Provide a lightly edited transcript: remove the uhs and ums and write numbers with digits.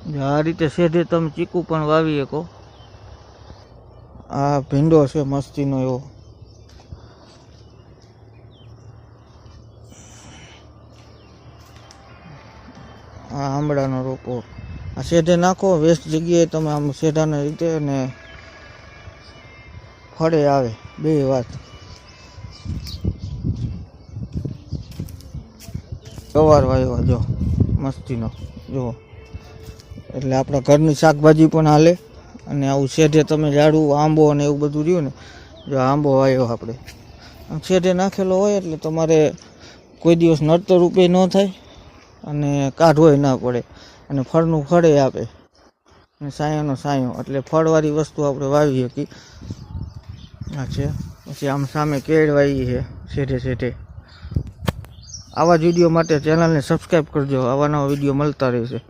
આ રીતે સેધે તમે ચીકુ પણ વાવી શકો. આ ભીંડો છે મસ્તીનો એવો. આ આંબળાનો રોપો. આ સેધે નાખો, વેસ્ટ જગ્યાએ તમે આમ સેધાને રીતે અને ફળે આવે બે વાત. ગવાર વાવ્યો જો મસ્તીનો જુઓ, એટલે આપણા ઘરની શાકભાજી પણ હાલે. અને આવું સેધે તમે ઝાડું આંબો અને એવું બધું રહ્યું ને, જો આંબો વાવ્યો આપણે સેધે નાખેલો હોય એટલે તમારે કોઈ દિવસ નડતર રૂપે ન થાય અને કાઢવોય ના પડે અને ફળનું ફળે આપે અને સાયાનો સાયો, એટલે ફળવાળી વસ્તુ આપણે વાવી શકીએ. આ છે. પછી આમ સામે કેળ વાવી છે સેધે સેધે. આવા જ વિડીયો માટે ચેનલને સબસ્ક્રાઈબ કરજો, આવા નવા વિડીયો મળતા રહેશે.